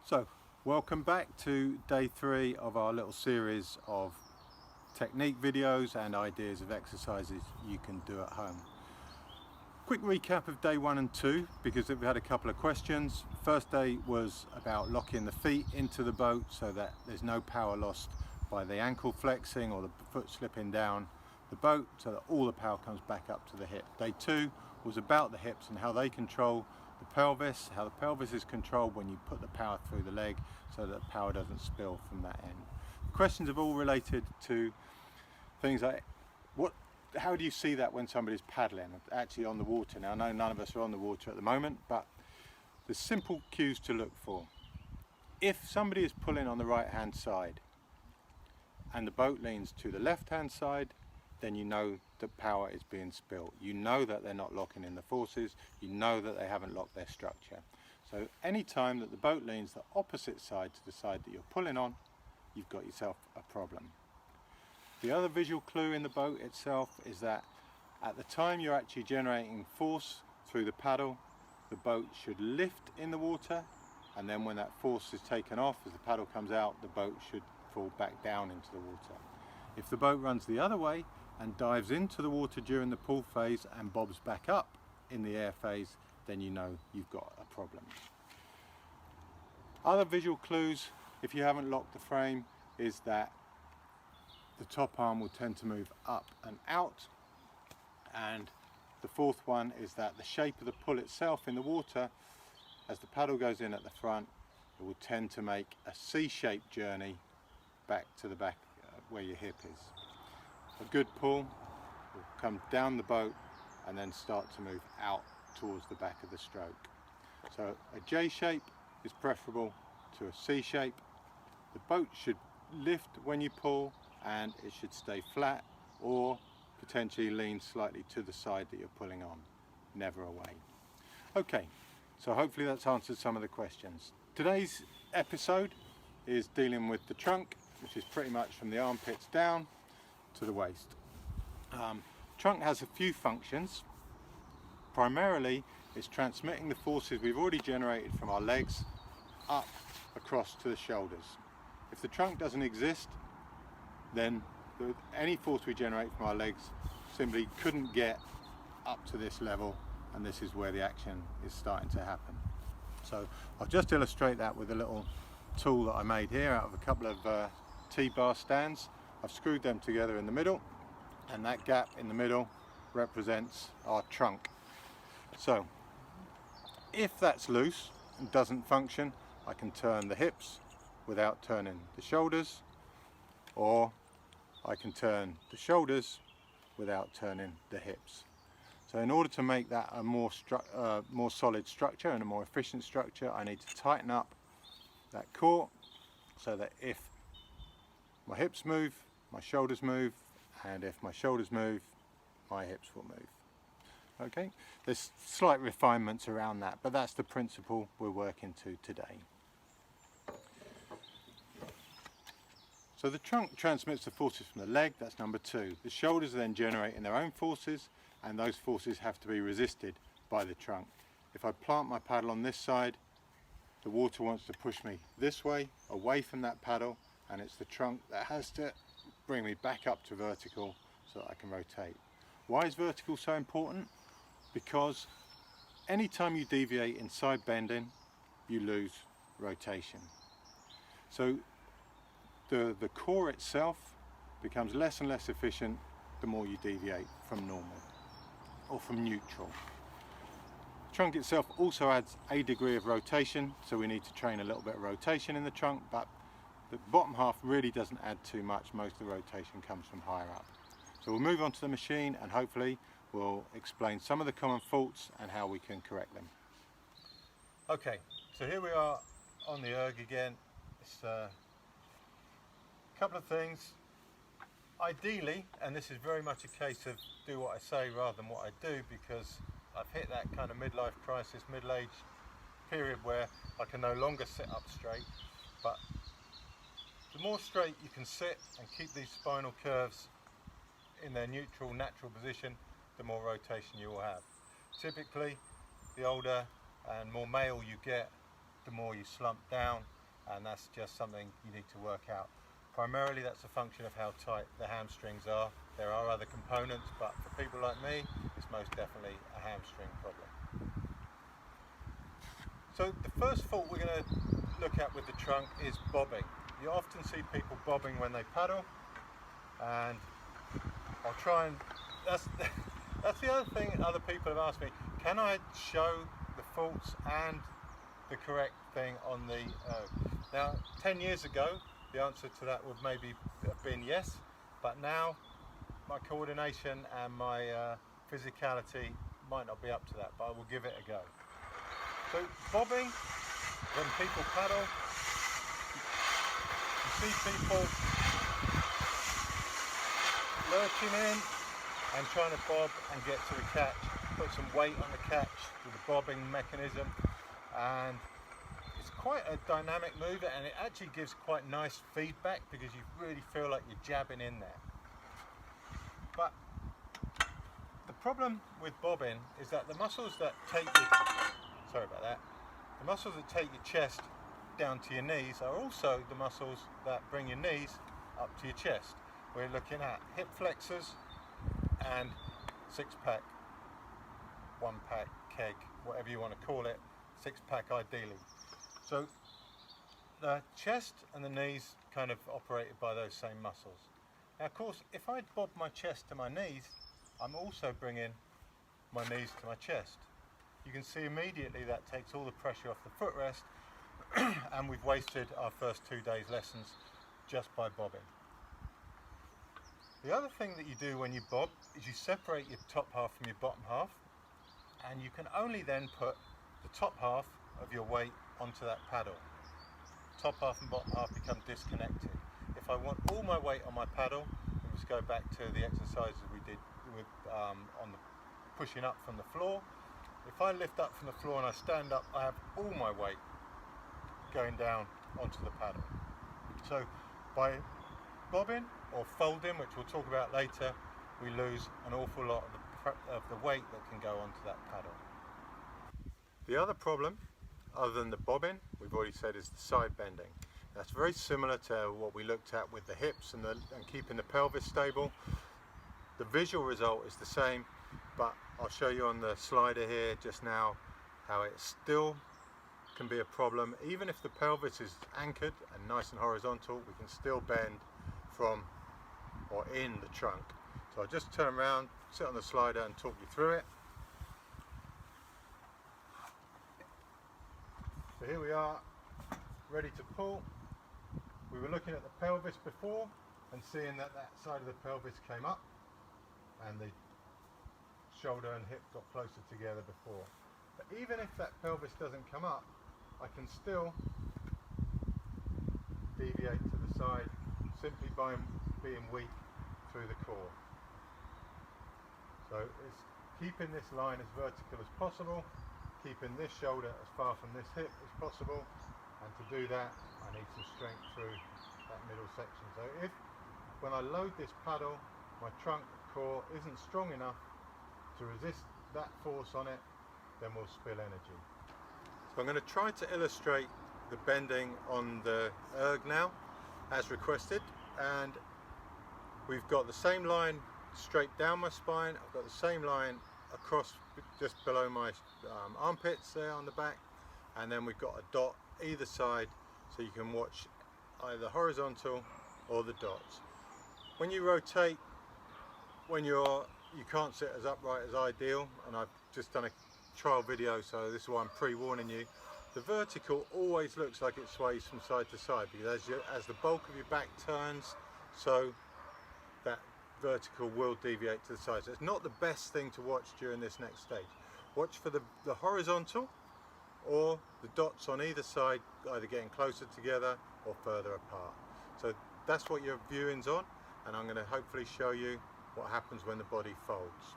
So, welcome back to day 3 of our little series of technique videos and ideas of exercises you can do at home. Quick recap of day 1 and 2 because we've had a couple of questions. First day was about locking the feet into the boat so that there's no power lost by the ankle flexing or the foot slipping down the boat, so that all the power comes back up to the hip. Day 2 was about the hips and how they control the pelvis, how the pelvis is controlled when you put the power through the leg so that the power doesn't spill from that end. The questions have all related to things like how do you see that when somebody's paddling actually on the water. Now I know none of us are on the water at the moment, but there's simple cues to look for. If somebody is pulling on the right hand side and the boat leans to the left hand side, then you know the power is being spilled. You know that they're not locking in the forces. You know that they haven't locked their structure. So any time that the boat leans the opposite side to the side that you're pulling on, you've got yourself a problem. The other visual clue in the boat itself is that at the time you're actually generating force through the paddle, the boat should lift in the water, and then when that force is taken off as the paddle comes out, the boat should fall back down into the water. If the boat runs the other way and dives into the water during the pull phase and bobs back up in the air phase, then you know you've got a problem. Other visual clues, if you haven't locked the frame, is that the top arm will tend to move up and out, and the fourth one is that the shape of the pull itself in the water, as the paddle goes in at the front, it will tend to make a C-shaped journey back to the back where your hip is. A good pull will come down the boat and then start to move out towards the back of the stroke. So a J shape is preferable to a C shape. The boat should lift when you pull and it should stay flat or potentially lean slightly to the side that you're pulling on, never away. Okay, so hopefully that's answered some of the questions. Today's episode is dealing with the trunk, which is pretty much from the armpits down to the waist. Trunk has a few functions. Primarily, it's transmitting the forces we've already generated from our legs up across to the shoulders. If the trunk doesn't exist, then any force we generate from our legs simply couldn't get up to this level, and this is where the action is starting to happen. So I'll just illustrate that with a little tool that I made here out of a couple of T-bar stands. I've screwed them together in the middle, and that gap in the middle represents our trunk. So if that's loose and doesn't function, I can turn the hips without turning the shoulders, or I can turn the shoulders without turning the hips. So in order to make that a more solid structure and a more efficient structure, I need to tighten up that core so that if my hips move, my shoulders move, and if my shoulders move, my hips will move. Okay, there's slight refinements around that, but that's the principle we're working to today. So the trunk transmits the forces from the leg, that's number 2. The shoulders are then generating their own forces, and those forces have to be resisted by the trunk. If I plant my paddle on this side, the water wants to push me this way, away from that paddle, and it's the trunk that has to bring me back up to vertical so that I can rotate. Why is vertical so important? Because anytime you deviate in side bending, you lose rotation. So the core itself becomes less and less efficient the more you deviate from normal or from neutral. The trunk itself also adds a degree of rotation, so we need to train a little bit of rotation in the trunk, but the bottom half really doesn't add too much. Most of the rotation comes from higher up. So we'll move on to the machine and hopefully we'll explain some of the common faults and how we can correct them. Okay, so here we are on the erg again. It's a couple of things. Ideally, and this is very much a case of do what I say rather than what I do, because I've hit that kind of midlife crisis, middle-age period where I can no longer sit up straight, but the more straight you can sit and keep these spinal curves in their neutral, natural position, the more rotation you will have. Typically, the older and more male you get, the more you slump down and that's just something you need to work out. Primarily that's a function of how tight the hamstrings are. There are other components, but for people like me, it's most definitely a hamstring problem. So the first fault we're going to look at with the trunk is bobbing. You often see people bobbing when they paddle, and I'll try and, that's the other thing other people have asked me, can I show the faults and the correct thing on the now 10 years ago the answer to that would maybe have been yes, but now my coordination and my physicality might not be up to that, but I will give it a go. So bobbing, when people paddle, you see people lurching in and trying to bob and get to the catch, put some weight on the catch with the bobbing mechanism, and it's quite a dynamic mover, and it actually gives quite nice feedback because you really feel like you're jabbing in there. But the problem with bobbing is that the muscles that take your, the muscles that take your chest down to your knees are also the muscles that bring your knees up to your chest. We're looking at hip flexors and six-pack, one-pack, keg, whatever you want to call it, six-pack ideally. So the chest and the knees kind of operated by those same muscles. Now of course, if I bob my chest to my knees, I'm also bringing my knees to my chest. You can see immediately that takes all the pressure off the footrest and we've wasted our first 2 days lessons just by bobbing. The other thing that you do when you bob is you separate your top half from your bottom half, and you can only then put the top half of your weight onto that paddle. Top half and bottom half become disconnected. If I want all my weight on my paddle, let's go back to the exercises we did with on the pushing up from the floor. If I lift up from the floor and I stand up, I have all my weight going down onto the paddle. So by bobbing or folding, which we'll talk about later, we lose an awful lot of the weight that can go onto that paddle. The other problem, other than the bobbing, we've already said, is the side bending. That's very similar to what we looked at with the hips and keeping the pelvis stable. The visual result is the same, but I'll show you on the slider here just now how it still can be a problem. Even if the pelvis is anchored and nice and horizontal, we can still bend from or in the trunk. So I'll just turn around, sit on the slider and talk you through it. So here we are, ready to pull. We were looking at the pelvis before and seeing that that side of the pelvis came up and the shoulder and hip got closer together before. But even if that pelvis doesn't come up, I can still deviate to the side simply by being weak through the core. So it's keeping this line as vertical as possible, keeping this shoulder as far from this hip as possible, and to do that I need some strength through that middle section. So if when I load this paddle my trunk core isn't strong enough to resist that force on it, then we'll spill energy. So I'm going to try to illustrate the bending on the erg now as requested, and we've got the same line straight down my spine, I've got the same line across just below my armpits there on the back, and then we've got a dot either side so you can watch either horizontal or the dots. When you rotate, when you can't sit as upright as ideal, and I've just done a trial video so this is why I'm pre-warning you, the vertical always looks like it sways from side to side because as the bulk of your back turns, so that vertical will deviate to the side. So it's not the best thing to watch during this next stage. Watch for the horizontal or the dots on either side either getting closer together or further apart. So that's what your viewing's on, and I'm going to hopefully show you what happens when the body folds.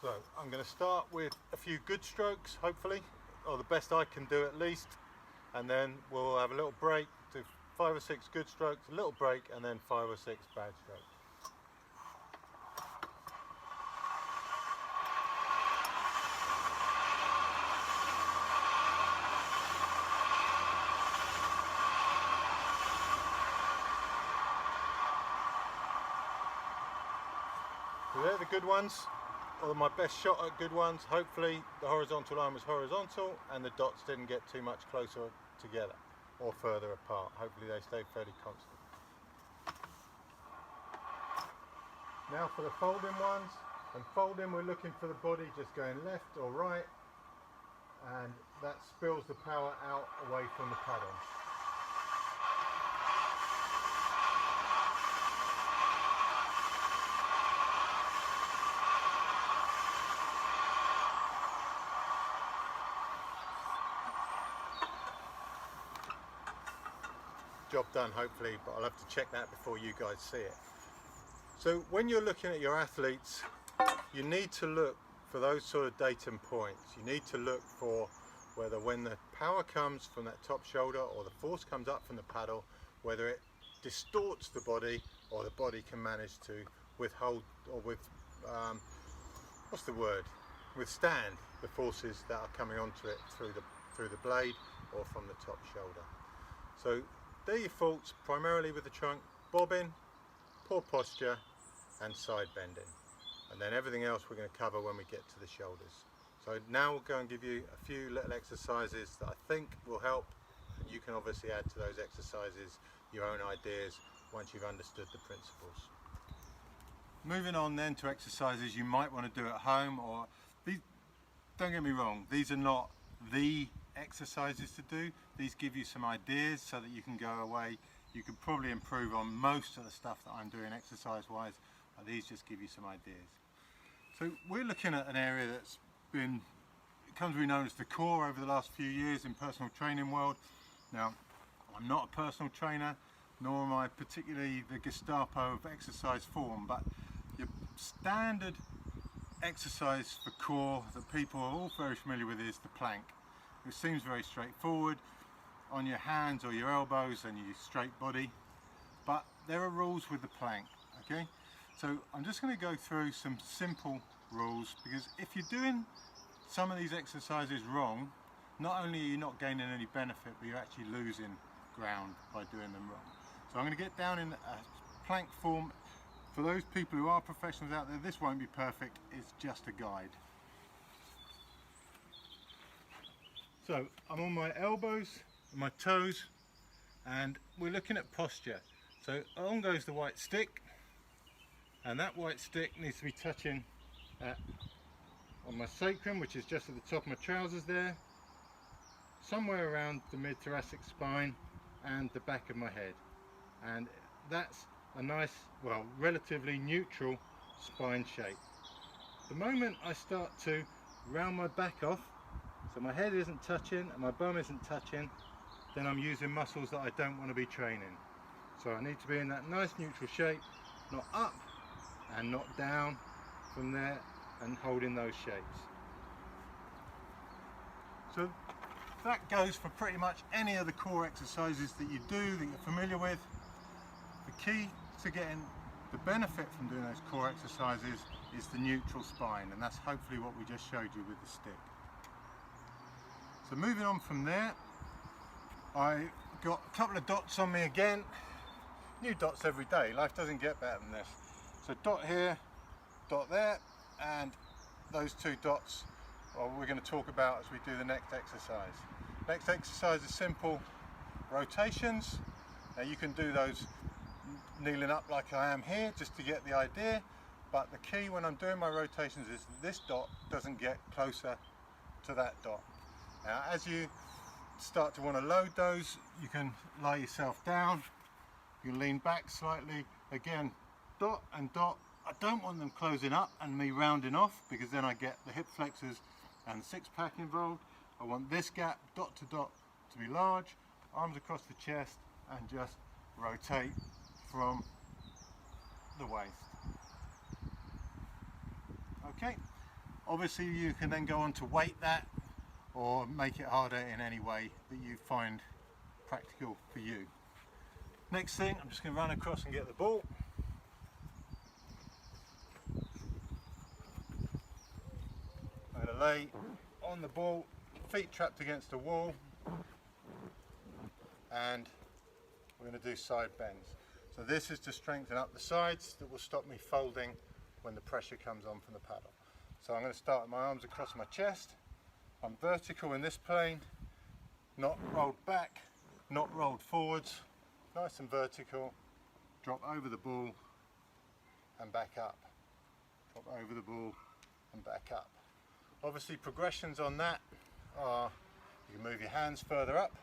So I'm going to start with a few good strokes, hopefully, or the best I can do at least, and then we'll have a little break, do 5 or 6 good strokes, a little break, and then 5 or 6 bad strokes. So they're the good ones, or my best shot at good ones. Hopefully the horizontal line was horizontal and the dots didn't get too much closer together or further apart. Hopefully they stayed fairly constant. Now for the folding ones, and folding we're looking for the body just going left or right, and that spills the power out away from the paddle. Job done hopefully, but I'll have to check that before you guys see it. So when you're looking at your athletes, you need to look for those sort of datum points. You need to look for whether when the power comes from that top shoulder or the force comes up from the paddle, whether it distorts the body or the body can manage to withhold or withstand the forces that are coming onto it through the blade or from the top shoulder. So they're your faults, primarily with the trunk: bobbing, poor posture and side bending. And then everything else we're going to cover when we get to the shoulders. So now we'll go and give you a few little exercises that I think will help, and you can obviously add to those exercises your own ideas once you've understood the principles. Moving on then to exercises you might want to do at home, or these, don't get me wrong, these are not the exercises to do. These give you some ideas so that you can go away. You can probably improve on most of the stuff that I'm doing exercise wise, but these just give you some ideas. So we're looking at an area that's comes to be known as the core over the last few years in personal training world. Now, I'm not a personal trainer, nor am I particularly the Gestapo of exercise form, but your standard exercise for core that people are all very familiar with is the plank. It seems very straightforward, on your hands or your elbows and your straight body, but there are rules with the plank, okay? So I'm just going to go through some simple rules, because if you're doing some of these exercises wrong, not only are you not gaining any benefit, but you're actually losing ground by doing them wrong. So I'm going to get down in a plank form. For those people who are professionals out there, this won't be perfect, it's just a guide. So I'm on my elbows, my toes, and we're looking at posture. So on goes the white stick, and that white stick needs to be touching on my sacrum, which is just at the top of my trousers there, somewhere around the mid-thoracic spine and the back of my head. And that's a nice, well, relatively neutral spine shape. The moment I start to round my back off, so my head isn't touching and my bum isn't touching, then I'm using muscles that I don't want to be training. So I need to be in that nice neutral shape, not up and not down from there, and holding those shapes. So that goes for pretty much any of the core exercises that you do, that you're familiar with. The key to getting the benefit from doing those core exercises is the neutral spine, and that's hopefully what we just showed you with the stick. So moving on from there, I got a couple of dots on me again. New dots every day, life doesn't get better than this. So dot here, dot there, and those two dots we're going to talk about as we do the next exercise. Next exercise is simple rotations. Now you can do those kneeling up like I am here just to get the idea, but the key when I'm doing my rotations is this dot doesn't get closer to that dot. Now as you start to want to load those, you can lie yourself down, you can lean back slightly, again dot and dot. I don't want them closing up and me rounding off, because then I get the hip flexors and the six pack involved. I want this gap dot to dot to be large, arms across the chest, and just rotate from the waist. Okay, obviously you can then go on to weight that or make it harder in any way that you find practical for you. Next thing, I'm just going to run across and get the ball. I'm going to lay on the ball, feet trapped against the wall, and we're going to do side bends. So this is to strengthen up the sides, that will stop me folding when the pressure comes on from the paddle. So I'm going to start with my arms across my chest. I'm vertical in this plane, not rolled back, not rolled forwards, nice and vertical. Drop over the ball and back up. Drop over the ball and back up. Obviously progressions on that are, you can move your hands further up,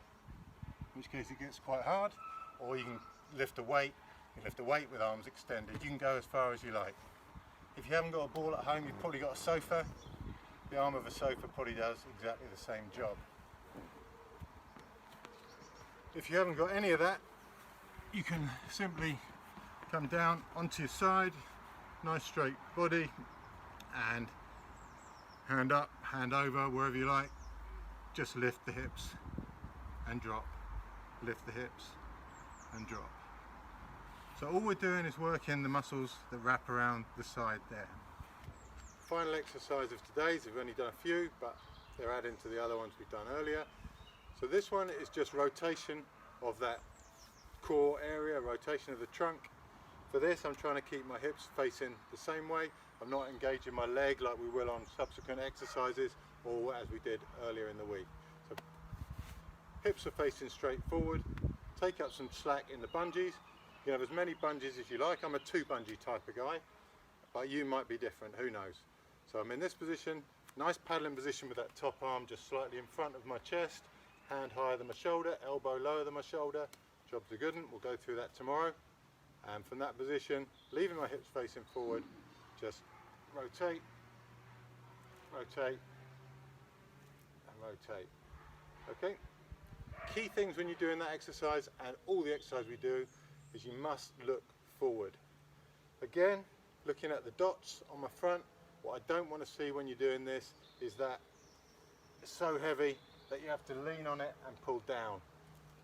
in which case it gets quite hard, or you can lift a weight. You lift a weight with arms extended. You can go as far as you like. If you haven't got a ball at home, you've probably got a sofa. The arm of a sofa probably does exactly the same job. If you haven't got any of that, you can simply come down onto your side, nice straight body, and hand up, hand over, wherever you like. Just lift the hips and drop. Lift the hips and drop. So all we're doing is working the muscles that wrap around the side there. Final exercise of today's, we've only done a few, but they're adding to the other ones we've done earlier. So this one is just rotation of that core area, rotation of the trunk. For this, I'm trying to keep my hips facing the same way. I'm not engaging my leg like we will on subsequent exercises or as we did earlier in the week. So hips are facing straight forward. Take up some slack in the bungees. You can have as many bungees as you like. I'm a 2 bungee type of guy, but you might be different, who knows. So I'm in this position, nice paddling position with that top arm just slightly in front of my chest, hand higher than my shoulder, elbow lower than my shoulder. Job's a good one, we'll go through that tomorrow. And from that position, leaving my hips facing forward, just rotate, rotate, and rotate. Okay? Key things when you're doing that exercise, and all the exercise we do, is you must look forward. Again, looking at the dots on my front, what I don't want to see when you're doing this is that it's so heavy that you have to lean on it and pull down,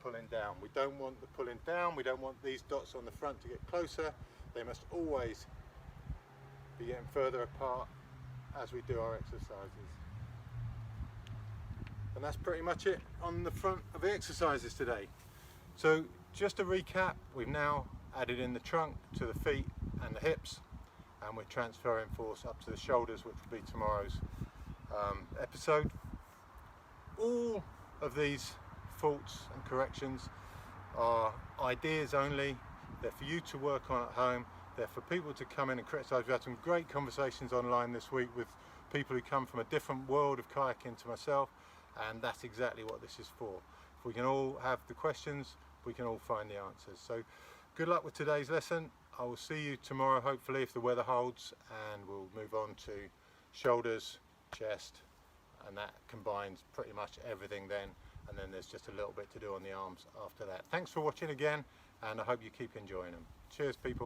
pulling down. We don't want the pulling down, we don't want these dots on the front to get closer. They must always be getting further apart as we do our exercises. And that's pretty much it on the front of the exercises today. So just to recap, we've now added in the trunk to the feet and the hips, and we're transferring force up to the shoulders, which will be tomorrow's episode. All of these faults and corrections are ideas only. They're for you to work on at home. They're for people to come in and criticise. We've had some great conversations online this week with people who come from a different world of kayaking to myself, and that's exactly what this is for. If we can all have the questions, we can all find the answers. So good luck with today's lesson. I will see you tomorrow, hopefully, if the weather holds, and we'll move on to shoulders, chest, and that combines pretty much everything then, and then there's just a little bit to do on the arms after that. Thanks for watching again, and I hope you keep enjoying them. Cheers, people.